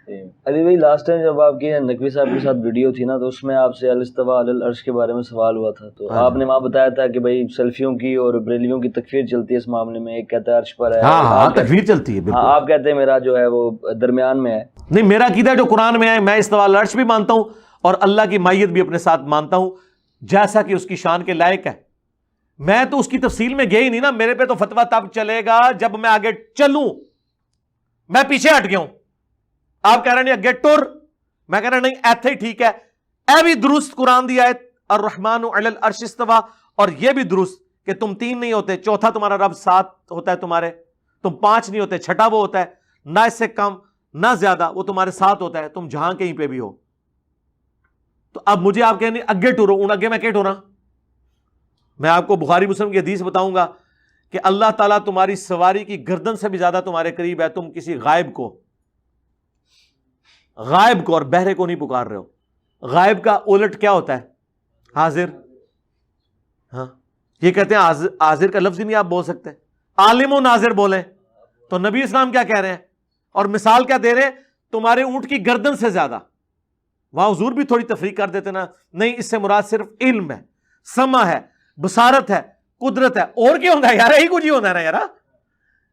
علی بھائی last time جب آپ کی نقوی صاحب کے ساتھ ویڈیو تھی نا، تو اس میں آپ سے الاستواء علی العرش کے بارے میں سوال ہوا تھا، تو آپ نے وہاں بتایا تھا کہ بھائی سلفیوں کی اور بریلویوں کی تکفیر چلتی ہے اس معاملے میں، ایک کہتا ہے عرش پر ہے، ہاں تکفیر چلتی ہے بالکل. آپ کہتے ہیں میرا جو ہے وہ درمیان میں ہے. نہیں، میرا عقیدہ جو قرآن میں ہے، میں استواء علی العرش بھی مانتا ہوں اور اللہ کی مائیت بھی اپنے ساتھ مانتا ہوں جیسا کہ اس کی شان کے لائق ہے. میں تو اس کی تفصیل میں گیا ہی نہیں نا. میرے پہ تو فتویٰ تب چلے گا جب میں آگے چلوں. میں پیچھے ہٹ گیا ہوں. آپ کہہ رہے ہیں اگے ٹر، میں کہہ رہا نہیں ایتھے ہی ٹھیک ہے. اے بھی درست قرآن دی آیت الرحمن علی العرش استوى، اور یہ بھی درست کہ تم تین نہیں ہوتے، چوتھا تمہارا رب سات ہوتا ہے تمہارے، تم پانچ نہیں ہوتے، چھٹا وہ ہوتا ہے، نہ اس سے کم نہ زیادہ، وہ تمہارے ساتھ ہوتا ہے، تم جہاں کہیں پہ بھی ہو. تو اب مجھے آپ کہیں اگے ٹرو، ان اگے میں کیا ٹورا؟ میں آپ کو بخاری مسلم کی حدیث بتاؤں گا کہ اللہ تعالیٰ تمہاری سواری کی گردن سے بھی زیادہ تمہارے قریب ہے. تم کسی غائب کو اور بہرے کو نہیں پکار رہے ہو. غائب کا الٹ کیا ہوتا ہے؟ حاضر. ہاں، یہ کہتے ہیں حاضر کا لفظ ہی نہیں آپ بول سکتے. عالم و ناظر بولیں تو نبی اسلام کیا کہہ رہے ہیں اور مثال کیا دے رہے ہیں؟ تمہارے اونٹ کی گردن سے زیادہ. وہاں حضور بھی تھوڑی تفریق کر دیتے نا، نہیں اس سے مراد صرف علم ہے، سمع ہے، بصارت ہے، قدرت ہے. اور کیا ہوتا ہے یار؟ یہی کچھ ہی ہوتا ہے نا یار،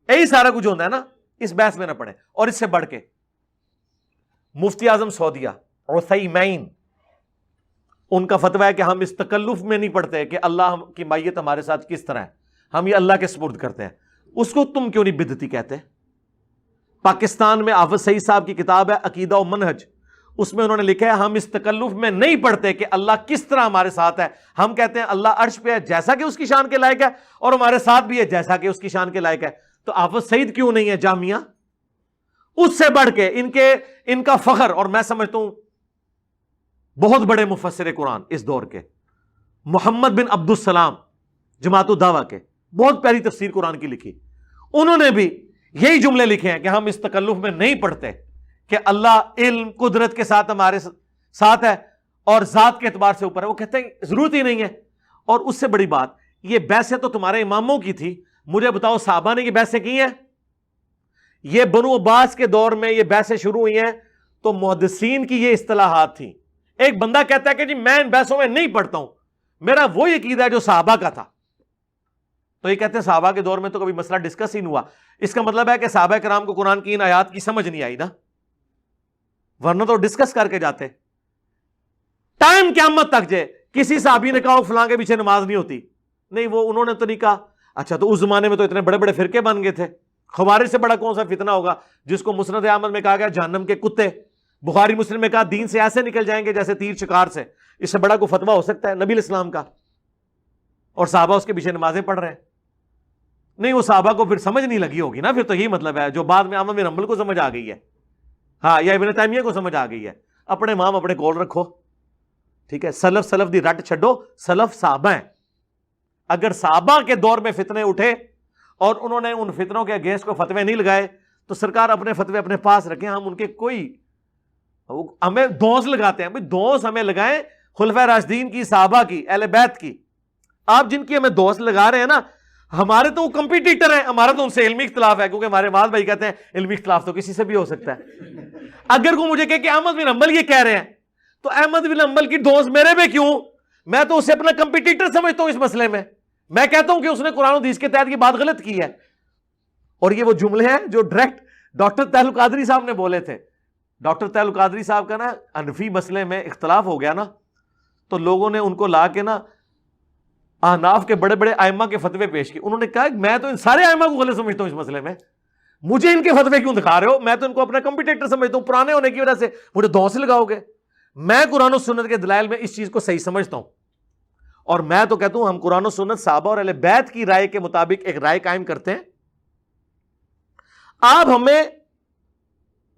یہی سارا کچھ ہوتا ہے نا. اس بحث میں نہ پڑے. اور اس سے بڑھ کے مفتی اعظم سعودیہ عثیمین، ان کا فتویٰ ہے کہ ہم اس تکلف میں نہیں پڑھتے کہ اللہ کی مائیت ہمارے ساتھ کس طرح ہے، ہم یہ اللہ کے سپرد کرتے ہیں. اس کو تم کیوں نہیں بدعتی کہتے؟ پاکستان میں حافظ سعید صاحب کی کتاب ہے عقیدہ و منہج، اس میں انہوں نے لکھا ہے ہم اس تکلف میں نہیں پڑھتے کہ اللہ کس طرح ہمارے ساتھ ہے. ہم کہتے ہیں اللہ عرش پہ ہے جیسا کہ اس کی شان کے لائق ہے، اور ہمارے ساتھ بھی ہے جیسا کہ اس کی شان کے لائق ہے. تو حافظ سعید کیوں نہیں ہے جامعہ؟ اس سے بڑھ کے ان کا فخر، اور میں سمجھتا ہوں بہت بڑے مفسر قرآن اس دور کے، محمد بن عبد السلام جماعت الدعوہ کے، بہت پیاری تفسیر قرآن کی لکھی. انہوں نے بھی یہی جملے لکھے ہیں کہ ہم اس تکلف میں نہیں پڑھتے کہ اللہ علم قدرت کے ساتھ ہمارے ساتھ ہے اور ذات کے اعتبار سے اوپر ہے. وہ کہتے ہیں ضرورت ہی نہیں ہے. اور اس سے بڑی بات، یہ بحثیں تو تمہارے اماموں کی تھی، مجھے بتاؤ صحابہ نے یہ بحثیں کی ہیں؟ یہ بنو عباس کے دور میں یہ بحثیں شروع ہوئی ہیں تو محدثین کی یہ اصطلاحات تھی. ایک بندہ کہتا ہے کہ جی میں ان بحثوں میں نہیں پڑھتا ہوں، میرا وہی عقیدہ ہے جو صحابہ کا تھا. تو یہ کہتے ہیں صحابہ کے دور میں تو کبھی مسئلہ ڈسکس ہی نہیں ہوا. اس کا مطلب ہے کہ صحابہ کرام کو قرآن کی ان آیات کی سمجھ نہیں آئی نا، ورنہ تو ڈسکس کر کے جاتے. ٹائم قیامت تک جائے کسی صحابی نے کہا فلاں کے پیچھے نماز نہیں ہوتی، نہیں وہ انہوں نے تو نہیں کہا. اچھا تو اس زمانے میں تو اتنے بڑے بڑے فرقے بن گئے تھے. خوارج سے بڑا کون سا فتنہ ہوگا جس کو مسند احمد میں کہا گیا جہنم کے کتے، بخاری مسلم میں کہا دین سے ایسے نکل جائیں گے جیسے تیر شکار سے. اس سے بڑا کوئی فتویٰ ہو سکتا ہے نبی الاسلام کا؟ اور صحابہ اس کے پیچھے نمازیں پڑھ رہے ہیں. نہیں، وہ صحابہ کو پھر سمجھ نہیں لگی ہوگی نا. پھر تو یہی مطلب ہے جو بعد میں احمد بن حنبل کو سمجھ آ گئی ہے، ہاں، یا ابن تیمیہ کو سمجھ آ گئی ہے. اپنے امام اپنے کول رکھو، ٹھیک ہے. سلف دی رٹ چھڈو، سلف صحابہ ہیں. اگر صحابہ کے دور میں فتنے اٹھے اور انہوں نے ان فتنوں کے اگینسٹ کو فتوے نہیں لگائے تو سرکار اپنے فتوے اپنے پاس رکھیں. ہم ان کے کوئی ہمیں دوس لگاتے ہیں، بھائی دوس ہمیں لگائیں خلفائے راشدین کی، صحابہ کی، اہل بیت کی. آپ جن کی ہمیں دوست لگا رہے ہیں نا، ہمارے تو وہ کمپیٹیٹر ہیں، ہمارا تو ان سے علمی اختلاف ہے. کیونکہ ہمارے مال بھائی کہتے ہیں علمی اختلاف تو کسی سے بھی ہو سکتا ہے. اگر کوئی مجھے کہ احمد بن حنبل یہ کہہ رہے ہیں تو احمد بن حنبل کی دوست میرے پہ کیوں؟ میں تو اسے اپنا کمپیٹیٹر سمجھتا ہوں اس مسئلے میں. میں کہتا ہوں کہ اس نے قرآن و حدیث کے تحت یہ بات غلط کی ہے. اور یہ وہ جملے ہیں جو ڈائریکٹ ڈاکٹر طاہر القادری صاحب نے بولے تھے. ڈاکٹر طاہر القادری صاحب کا نا حنفی مسئلے میں اختلاف ہو گیا نا، تو لوگوں نے ان کو لا کے نا احناف کے بڑے بڑے ائمہ کے فتوے پیش کیے. انہوں نے کہا میں تو ان سارے ائمہ کو غلط سمجھتا ہوں اس مسئلے میں، مجھے ان کے فتوے کیوں دکھا رہے ہو؟ میں تو ان کو اپنا کمپیٹیٹر سمجھتا ہوں، پرانے ہونے کی وجہ سے مجھے دوست لگاؤ گے. میں قرآن و سنت کے دلائل میں اس چیز کو صحیح سمجھتا ہوں، اور میں تو کہتا ہوں ہم قرآن و سنت صحابہ اور اہل بیت کی رائے کے مطابق ایک رائے قائم کرتے ہیں. آپ ہمیں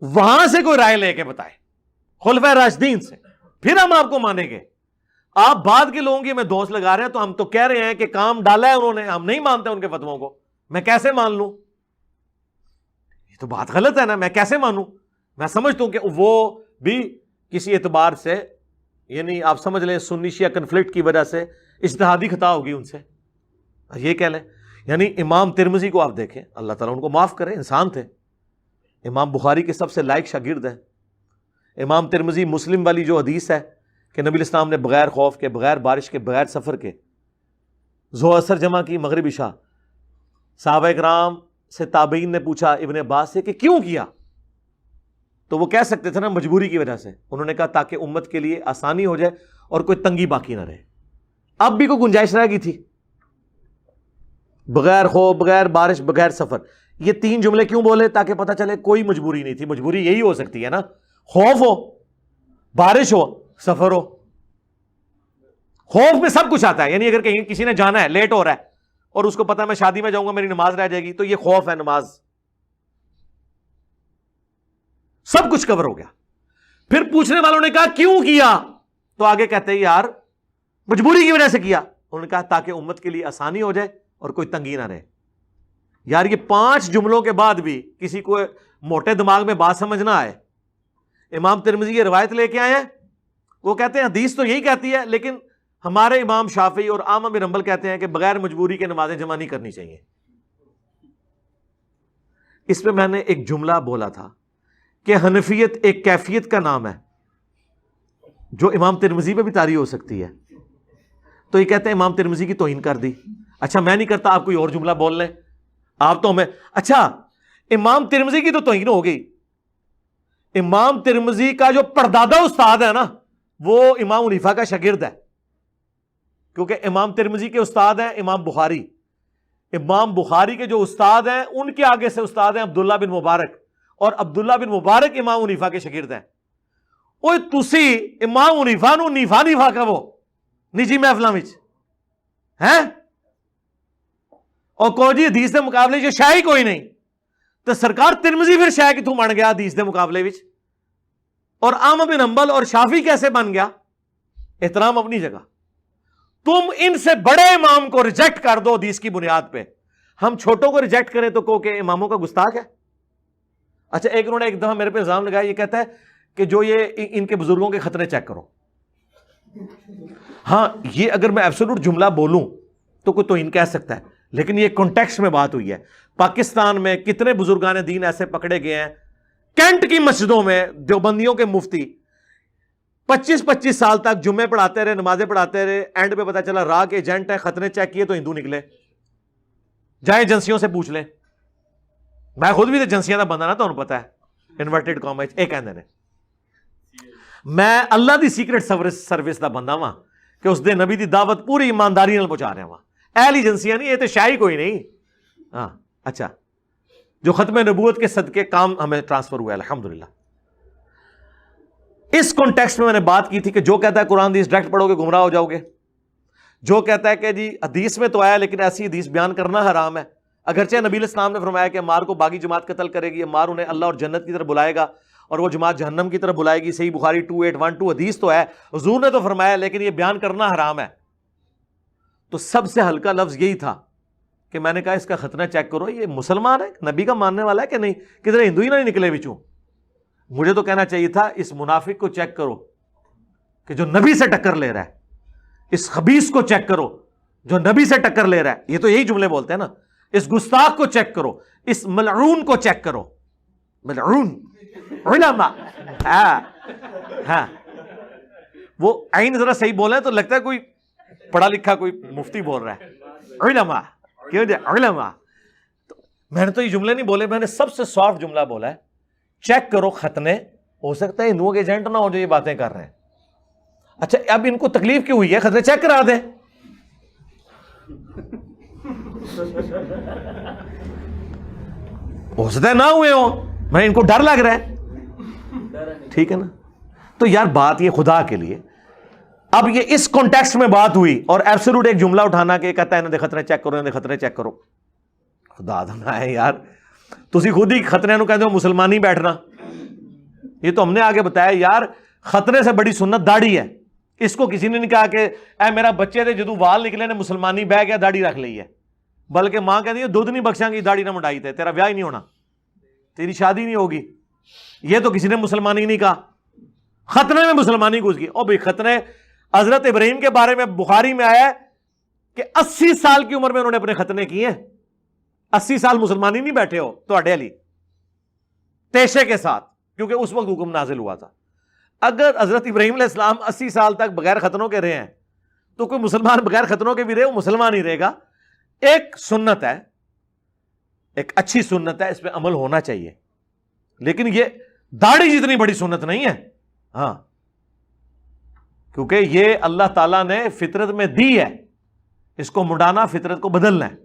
وہاں سے کوئی رائے لے کے بتائیں خلفائے راشدین سے، پھر ہم آپ کو مانیں گے. آپ بعد کے لوگوں کی ہمیں دوست لگا رہے ہیں تو ہم تو کہہ رہے ہیں کہ کام ڈالا ہے انہوں نے، ہم نہیں مانتے ان کے فتووں کو. میں کیسے مان لوں؟ یہ تو بات غلط ہے نا. میں کیسے مانوں؟ میں سمجھتا ہوں کہ وہ بھی کسی اعتبار سے، یعنی آپ سمجھ لیں سنی شیعہ کنفلکٹ کی وجہ سے اجتہادی خطا ہوگی ان سے، یہ کہہ لیں. یعنی امام ترمذی کو آپ دیکھیں، اللہ تعالیٰ ان کو معاف کرے، انسان تھے. امام بخاری کے سب سے لائق شاگرد ہیں، امام ترمذی مسلم والی جو حدیث ہے کہ نبی الاسلام نے بغیر خوف کے، بغیر بارش کے، بغیر سفر کے ظہر اثر جمع کی، مغرب عشاء، صحابہ کرام سے تابعین نے پوچھا ابن عباس سے کہ کیوں کیا، تو وہ کہہ سکتے تھے نا مجبوری کی وجہ سے. انہوں نے کہا تاکہ امت کے لیے آسانی ہو جائے اور کوئی تنگی باقی نہ رہے. اب بھی کوئی گنجائش رہ گئی تھی، بغیر خوف، بغیر بارش، بغیر سفر. یہ 3 جملے کیوں بولے؟ تاکہ پتہ چلے کوئی مجبوری نہیں تھی. مجبوری یہی ہو سکتی ہے نا، خوف ہو، بارش ہو، سفر ہو. خوف میں سب کچھ آتا ہے، یعنی اگر کہیں کسی نے جانا ہے، لیٹ ہو رہا ہے اور اس کو پتا میں شادی میں جاؤں گا میری نماز رہ جائے گی، تو یہ خوف ہے. نماز سب کچھ کور ہو گیا. پھر پوچھنے والوں نے کہا کیوں کیا؟ تو آگے کہتے ہیں یار مجبوری کی وجہ سے کیا. انہوں نے کہا تاکہ امت کے لیے آسانی ہو جائے اور کوئی تنگی نہ رہے. یار یہ 5 جملوں کے بعد بھی کسی کو موٹے دماغ میں بات سمجھ نہ آئے. امام ترمذی یہ روایت لے کے آئے ہیں، وہ کہتے ہیں حدیث تو یہی کہتی ہے، لیکن ہمارے امام شافعی اور احمد بن حنبل کہتے ہیں کہ بغیر مجبوری کے نمازیں جمع نہیں کرنی چاہیے. اس پہ میں نے ایک جملہ بولا تھا کہ حنفیت ایک کیفیت کا نام ہے جو امام ترمذی پہ بھی طاری ہو سکتی ہے. تو یہ کہتے ہیں امام ترمذی کی توہین کر دی. اچھا میں نہیں کرتا، آپ کوئی اور جملہ بول لیں. آپ تو ہمیں اچھا امام ترمذی کی تو توہین ہو گئی. امام ترمذی کا جو پردادا استاد ہے نا وہ امام حنیفہ کا شاگرد ہے، کیونکہ امام ترمذی کے استاد ہیں امام بخاری. امام بخاری کے جو استاد ہیں ان کے آگے سے استاد ہیں عبداللہ بن مبارک، اور عبداللہ بن مبارک امام حنیفہ کے شاگرد ہیں. اوے تسی امام حنیفہ نو نیفا کا وہ نجی محفلاں وچ ہیں اور کو جی حدیث دے مقابلے جو شاہی کوئی نہیں، تو سرکار ترمذی پھر شاہ کتوں بن گیا حدیث دے مقابلے وچ؟ اور احمد بن حنبل اور شافعی کیسے بن گیا؟ احترام اپنی جگہ. تم ان سے بڑے امام کو ریجیکٹ کر دو حدیث کی بنیاد پہ، ہم چھوٹوں کو ریجیکٹ کریں تو کہو کہ اماموں کا گستاخ ہے. اچھا ایک انہوں نے ایک دفعہ میرے پہ الزام لگایا، یہ کہتا ہے کہ جو یہ ان کے بزرگوں کے خطرے چیک کرو. ہاں یہ اگر میں ایبسولوٹ جملہ بولوں تو کوئی تو ان کہہ سکتا ہے، لیکن یہ کانٹیکسٹ میں بات ہوئی ہے. پاکستان میں کتنے بزرگان دین ایسے پکڑے گئے ہیں کینٹ کی مسجدوں میں، دیوبندیوں کے مفتی 25 سال تک جمعے پڑھاتے رہے، نمازیں پڑھاتے رہے، اینڈ پہ پتا چلا راہ کے ایجنٹ ہے، خطرے چیک کیے تو ہندو نکلے. جائیں ایجنسیوں سے پوچھ لیں. میں خود بھی تو ایجنسیاں کا بندہ نا، تو انہوں پتا ہے انورٹیڈ کامرس ایک کہندے نے میں اللہ دی سیکرٹ سروس دا بندہ ہاں کہ اس دے نبی دی دعوت پوری ایمانداری نال پہنچا رہا ہاں. اہل ایجنسیاں نہیں، یہ تو شاہی کوئی نہیں. ہاں اچھا جو ختم نبوت کے صدقے کام ہمیں ٹرانسفر ہوا ہے الحمدللہ. اس کانٹیکسٹ میں نے بات کی تھی کہ جو کہتا ہے قرآن حدیث ڈائریکٹ پڑھو گے گمراہ ہو جاؤ گے، جو کہتا ہے کہ جی حدیث میں تو آیا لیکن ایسی حدیث بیان کرنا حرام ہے، اگرچہ نبی علیہ السلام نے فرمایا کہ عمار کو باغی جماعت قتل کرے گی، عمار انہیں اللہ اور جنت کی طرف بلائے گا اور وہ جماعت جہنم کی طرف بلائے گی. صحیح بخاری 2812 حدیث تو ہے، حضور نے تو فرمایا، لیکن یہ بیان کرنا حرام ہے. تو سب سے ہلکا لفظ یہی تھا کہ میں نے کہا اس کا ختنہ چیک کرو، یہ مسلمان ہے، نبی کا ماننے والا ہے کہ نہیں، کدھر ہندو ہی نہ نکلے بچوں. مجھے تو کہنا چاہیے تھا اس منافق کو چیک کرو کہ جو نبی سے ٹکر لے رہا ہے، اس خبیث کو چیک کرو جو نبی سے ٹکر لے رہا ہے. یہ تو یہی جملے بولتے ہیں نا. اس گستاخ کو چیک کرو، اس ملعون کو چیک کرو. ملعون علماء، ہاں وہ عین ذرا صحیح بولے تو لگتا ہے کوئی پڑھا لکھا کوئی مفتی بول رہا ہے. علماء کیوں جائے علماء. تو میں نے تو یہ جملے نہیں بولے، میں نے سب سے سافٹ جملہ بولا ہے، چیک کرو ختنے. ہو سکتا ہے ہندوؤں کے ایجنٹ نہ ہو جو یہ باتیں کر رہے ہیں. اچھا اب ان کو تکلیف کیوں ہوئی ہے؟ ختنے چیک کرا دیں. ہو سکتا ہے نہ ہوئے ہو، میں ان کو ڈر لگ رہا ہے. ٹھیک ہے نا. تو یار بات یہ خدا کے لیے، اب یہ اس کانٹیکسٹ میں بات ہوئی اور ایبسولوٹ ایک جملہ اٹھانا کہ کہتا ہے انہیں خطرے چیک کرو، انہیں خطرے چیک کرو. خدا دنا ہے یار، تسی خود ہی خطرے نو کہتے ہو مسلمان ہی بیٹھنا. یہ تو ہم نے آگے بتایا یار خطرے سے بڑی سنت داڑھی ہے. اس کو کسی نے نہیں کہا کہ اے میرا بچے دے جدو وال نکلے نے مسلمانی بہ گیا داڑھی رکھ لی ہے، بلکہ ماں کہتی ہے دودھ نہیں بخشاں گی داڑھی نہ مڈائی تے، تیرا بیاہ ہی نہیں ہونا، تیری شادی نہیں ہوگی. یہ تو کسی نے مسلمانی نہیں کہا. ختنے میں مسلمانی گھس گئی. او بھائی ختنے حضرت ابراہیم کے بارے میں بخاری میں آیا ہے کہ 80 سال کی عمر میں انہوں نے اپنے ختنے کیے ہیں. 80 سال مسلمانی نہیں بیٹھے ہو تو اڈے علی تیشے کے ساتھ، کیونکہ اس وقت حکم نازل ہوا تھا. اگر حضرت ابراہیم علیہ السلام 80 سال تک بغیر ختنوں کے رہے ہیں تو کوئی مسلمان بغیر ختنوں کے بھی رہے وہ مسلمان ہی رہے گا. ایک سنت ہے, ایک اچھی سنت ہے, اس پہ عمل ہونا چاہیے, لیکن یہ داڑھی جتنی بڑی سنت نہیں ہے. ہاں, کیونکہ یہ اللہ تعالیٰ نے فطرت میں دی ہے, اس کو مڈانا فطرت کو بدلنا ہے.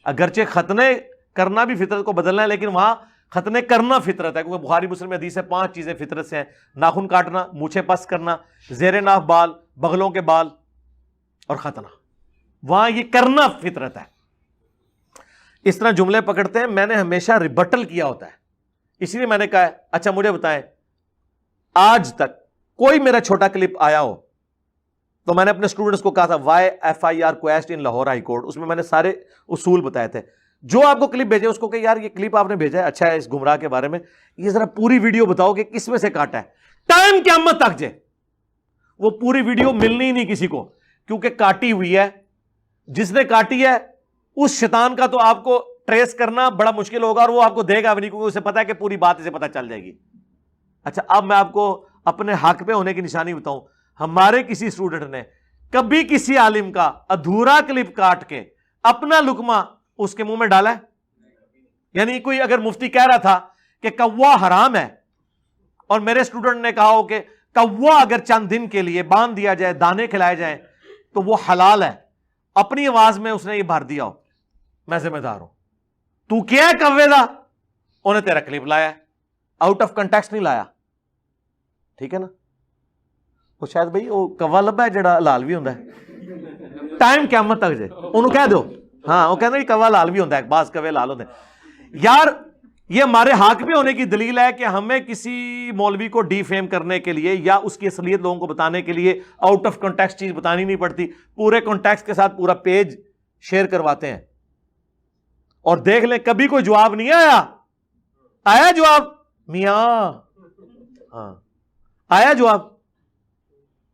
اگرچہ ختنے کرنا بھی فطرت کو بدلنا ہے, لیکن وہاں ختنے کرنا فطرت ہے, کیونکہ بخاری مسلم میں حدیث ہے 5 چیزیں فطرت سے ہیں: ناخن کاٹنا, مونچھیں پس کرنا, زیر ناف بال, بغلوں کے بال, اور ختنہ. وہاں یہ کرنا فطرت ہے. اس طرح جملے پکڑتے ہیں, میں نے ہمیشہ ریبٹل کیا ہوتا ہے, اسی لیے میں نے کہا ہے اچھا مجھے بتائیں آج تک کوئی میرا چھوٹا کلپ آیا ہو تو میں نے اپنے اسٹوڈنٹس کو کہا تھا YFIR کویسٹ ان لاہور ہائی کورٹ, اس میں میں نے سارے اصول بتائے تھے. جو آپ کو کلپ بھیجے اس کو کہ یار یہ کلپ آپ نے بھیجا ہے اچھا ہے اس گمراہ کے بارے میں, یہ ذرا پوری ویڈیو بتاؤ کہ کس میں سے کاٹا ہے. ٹائم قیامت تک جے وہ پوری ویڈیو ملنی ہی نہیں کسی کو, کیونکہ کاٹی ہوئی ہے. جس نے کاٹی ہے اس شیطان کا تو آپ کو ٹریس کرنا بڑا مشکل ہوگا, اور وہ آپ کو دے گا بھی نہیں, کیونکہ اسے پتا ہے کہ پوری بات اسے پتا چل جائے گی. اچھا اب میں آپ کو اپنے حق پہ ہونے کی نشانی بتاؤں. ہمارے کسی اسٹوڈنٹ نے کبھی کسی عالم کا ادھورا کلپ کاٹ کے اپنا لقمہ اس کے منہ میں ڈالا ہے؟ یعنی کوئی اگر مفتی کہہ رہا تھا کہ کوا حرام ہے اور میرے اسٹوڈنٹ نے کہا ہو کہ کوا اگر چند دن کے لیے باندھ دیا جائے, دانے کھلائے جائیں تو وہ حلال ہے, اپنی آواز میں اس نے یہ بھر دیا ہو, میں ذمہ دار ہوں. تو کیا ہے کوے دا, انہیں تیرا کلپ لایا, آؤٹ آف کنٹیکسٹ نہیں لایا, ٹھیک ہے نا. وہ شاید بھائی وہ کوا لبا ہے جڑا حلال بھی ہوندا ہے. ٹائم قیامت تک جے انہوں کہہ دو, ہاں وہ کہنا کوا لال بھی ہوتا ہے, بعض کوے لال ہوتے ہیں. یار یہ ہمارے حق پہ ہونے کی دلیل ہے کہ ہمیں کسی مولوی کو ڈی فیم کرنے کے لیے یا اس کی اصلیت لوگوں کو بتانے کے لیے آؤٹ آف کنٹیکسٹ چیز بتانی نہیں پڑتی, پورے کنٹیکسٹ کے ساتھ پورا پیج شیئر کرواتے ہیں. اور دیکھ لیں کبھی کوئی جواب نہیں آیا جواب میاں, ہاں آیا جواب,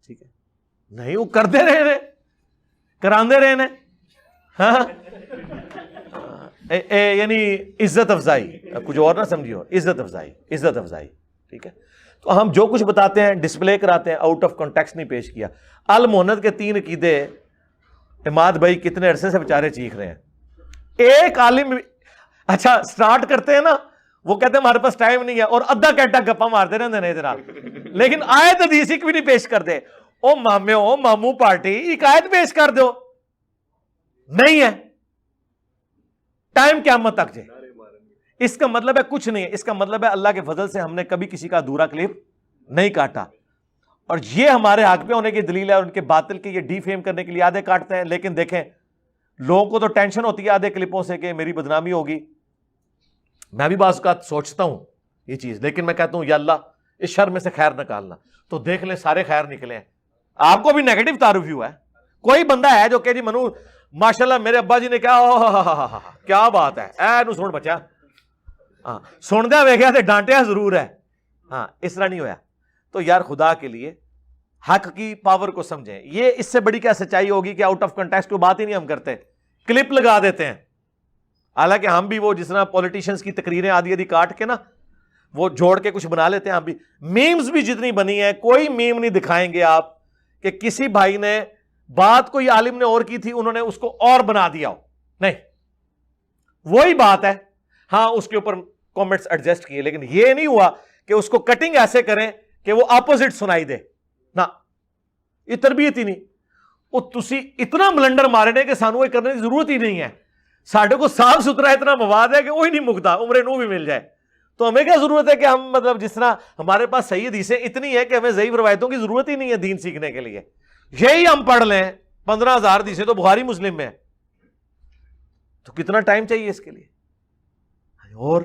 ٹھیک ہے, نہیں وہ کرتے رہے کراندے رہے. ہاں یعنی عزت افزائی, کچھ اور نہ سمجھیو, عزت افزائی, ٹھیک ہے. تو ہم جو کچھ بتاتے ہیں ڈسپلے کراتے ہیں, آؤٹ آف کنٹیکسٹ نہیں پیش کیا. المہند کے 3 عقیدے اماد بھائی کتنے عرصے سے بیچارے چیخ رہے ہیں. ایک عالم اچھا سٹارٹ کرتے ہیں نا, وہ کہتے ہیں ہمارے پاس ٹائم نہیں ہے, اور ادھا گھنٹہ گپا مارتے رہتے ہیں جناب, لیکن آیت حدیث ایک بھی نہیں پیش کر دے. او مامو مامو پارٹی ایک آیت پیش کر دو, نہیں ہے. ٹائم قیامت تک جے. اس کا مطلب ہے کچھ نہیں ہے, اس کا مطلب ہے اللہ کے فضل سے ہم نے کبھی کسی کا ادھورا کلپ نہیں کاٹا, اور یہ ہمارے حق پہ ہونے کی دلیل ہے. اور ان کے باطل کے یہ ڈی فیم کرنے کے لیے آدھے کاٹتے ہیں, لیکن دیکھیں لوگوں کو تو ٹینشن ہوتی ہے آدھے کلپوں سے کہ میری بدنامی ہوگی. میں بھی بعض اوقات سوچتا ہوں یہ چیز, لیکن میں کہتا ہوں یا اللہ اس شر میں سے خیر نکالنا. تو دیکھ لیں سارے خیر نکلے ہیں. آپ کو بھی نیگیٹو تعارف ہوا ہے, کوئی بندہ ہے جو کہ جی منو ماشاءاللہ میرے ابا جی نے کیا بات ہے, اے نو سن بچا, ہاں سن دیا ویکھیا تے ڈانٹیا ضرور ہے, ہاں اس طرح نہیں ہویا. تو یار خدا کے لیے حق کی پاور کو سمجھیں. یہ اس سے بڑی کیا سچائی ہوگی کہ آؤٹ آف کنٹیکسٹ کو بات ہی نہیں ہم کرتے, کلپ لگا دیتے ہیں. حالانکہ ہم بھی وہ جس طرح پولیٹیشنز کی تقریریں آدھی کاٹ کے نا وہ جوڑ کے کچھ بنا لیتے ہیں. ہم بھی میمز بھی جتنی بنی ہیں, کوئی میم نہیں دکھائیں گے آپ کہ کسی بھائی نے بات کوئی عالم نے اور کی تھی, انہوں نے اس کو اور بنا دیا ہو, نہیں وہی بات ہے. ہاں اس کے اوپر کامنٹس ایڈجسٹ کیے, لیکن یہ نہیں ہوا کہ اس کو کٹنگ ایسے کریں کہ وہ اپوزٹ سنائی دے نا, یہ تربیت ہی نہیں. وہ تسی اتنا بلنڈر مارے نے کہ سانو یہ کرنے کی ضرورت ہی نہیں ہے. ساڈے کو صاف ستھرا اتنا مواد ہے کہ وہی نہیں مکتا, عمر نو بھی مل جائے. تو ہمیں کیا ضرورت ہے کہ ہم مطلب جس طرح ہمارے پاس صحیح حدیثیں اتنی ہے کہ ہمیں ضعیف روایتوں کی ضرورت ہی نہیں ہے دین سیکھنے کے لیے. یہی ہم پڑھ لیں 15,000 حدیثیں تو بخاری مسلم میں, تو کتنا ٹائم چاہیے اس کے لیے. اور